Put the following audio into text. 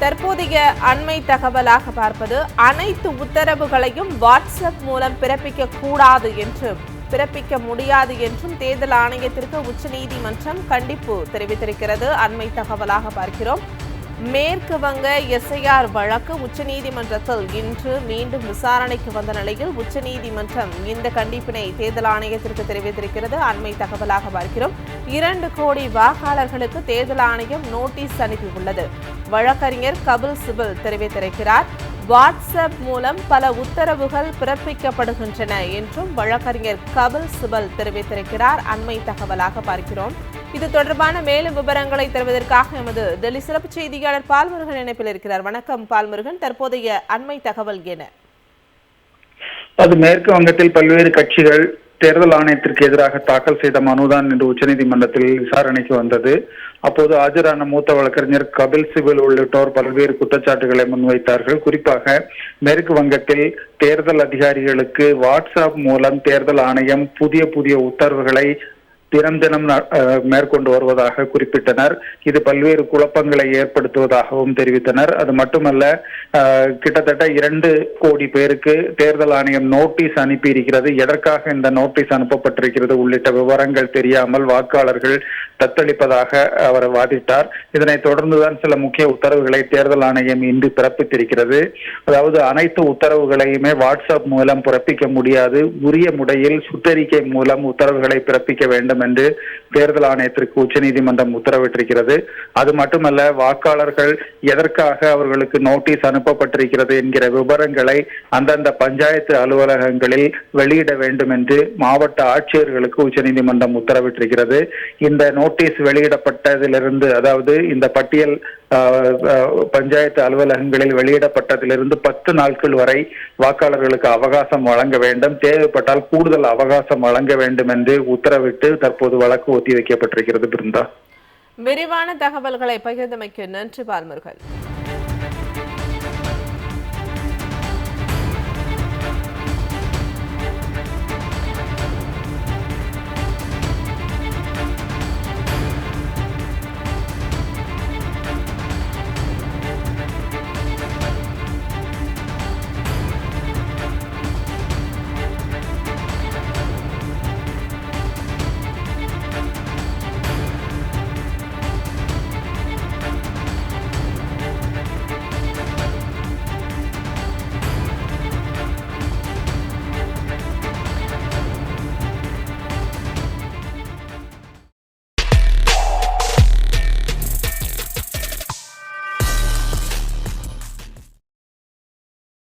தற்போதைய அண்மை தகவலாக பார்ப்பது, அனைத்து உத்தரவுகளையும் வாட்ஸ்அப் மூலம் பிறப்பிக்க முடியாது என்றும் தேர்தல் ஆணையத்திற்கு உச்சநீதிமன்றம் கண்டிப்பு தெரிவித்திருக்கிறது. அண்மை தகவலாக பார்க்கிறோம். மேற்கு வங்க எஸ்ஐஆர் வழக்கு உச்சநீதிமன்றத்தில் இன்று மீண்டும் விசாரணைக்கு வந்த நிலையில் உச்சநீதிமன்றம் இந்த கண்டிப்பினை தேர்தல் ஆணையத்திற்கு தெரிவித்திருக்கிறது. அண்மை தகவலாக பார்க்கிறோம். 2 கோடி வாக்காளர்களுக்கு தேர்தல் ஆணையம் நோட்டீஸ் அனுப்பியுள்ளது. வழக்கறிஞர் கபில் சிபல் தெரிவித்திருக்கிறார். வாட்ஸ்அப் மூலம் பல உத்தரவுகள் பிறப்பிக்கப்படுகின்றன என்றும் வழக்கறிஞர் கபில் சிபல் தெரிவித்திருக்கிறார். அண்மை தகவலாக பார்க்கிறோம். இது தொடர்பான மேலும் விவரங்களை தருவதற்காக எமது டெல்லி சிறப்பு செய்தியாளர் பால்முருகன் இணைப்பில் இருக்கிறார். வணக்கம் பால்முருகன், தற்போதைய அண்மை தகவல் என்ன? அது மேற்கு வங்கத்தில் பல்வேறு கட்சிகள் தேர்தல் ஆணையத்திற்கு எதிராக தாக்கல் செய்த மனுதான் இன்று உச்சநீதிமன்றத்தில் விசாரணைக்கு வந்தது. அப்போது ஆஜரான மூத்த வழக்கறிஞர் கபில் சிபல் உள்ளிட்டோர் பல்வேறு குற்றச்சாட்டுகளை முன்வைத்தார்கள். குறிப்பாக மேற்கு வங்கத்தில் தேர்தல் அதிகாரிகளுக்கு வாட்ஸ்அப் மூலம் தேர்தல் ஆணையம் புதிய உத்தரவுகளை தினம் மேற்கொண்டு வருவதாக குறிப்பிட்டனர். இது பல்வேறு குழப்பங்களை ஏற்படுத்துவதாகவும் தெரிவித்தனர். அது மட்டுமல்ல, கிட்டத்தட்ட 2 கோடி பேருக்கு தேர்தல் ஆணையம் நோட்டீஸ் அனுப்பி இருக்கிறது. எதற்காக இந்த நோட்டீஸ் அனுப்பப்பட்டிருக்கிறது உள்ளிட்ட விவரங்கள் தெரியாமல் வாக்காளர்கள் தத்தளிப்பதாக அவர் வாதிட்டார். இதனைத் தொடர்ந்துதான் சில முக்கிய உத்தரவுகளை தேர்தல் ஆணையம் இன்று பிறப்பித்திருக்கிறது. அதாவது அனைத்து உத்தரவுகளையுமே வாட்ஸ்அப் மூலம் பிறப்பிக்க முடியாது, உரிய முறையில் சுற்றறிக்கை மூலம் உத்தரவுகளை பிறப்பிக்க வேண்டும் என்று தேர்தல் ஆணையத்திற்கு உச்சநீதிமன்றம் உத்தரவிட்டிருக்கிறது. அது மட்டுமல்ல, வாக்காளர்கள் எதற்காக அவர்களுக்கு நோட்டீஸ் அனுப்பப்பட்டிருக்கிறது என்கிற விவரங்களை அந்தந்த பஞ்சாயத்து அலுவலகங்களில் வெளியிட வேண்டும் என்று மாவட்ட ஆட்சியர்களுக்கு உச்சநீதிமன்றம் உத்தரவிட்டிருக்கிறது. இந்த நோட்டீஸ் வெளியிடப்பட்டதிலிருந்து, அதாவது இந்த பட்டியல் பஞ்சாயத்து அலுவலகங்களில் வெளியிடப்பட்டதிலிருந்து 10 நாட்கள் வரை வாக்காளர்களுக்கு அவகாசம் வழங்க வேண்டும், தேவைப்பட்டால் கூடுதல் அவகாசம் வழங்க வேண்டும் என்று உத்தரவிட்டு தற்போது வழக்கு ஒத்திவைக்கப்பட்டிருக்கிறது. பிருந்தா, விரிவான தகவல்களை பகிர்ந்தமைக்கு நன்றி பால்முருகன்.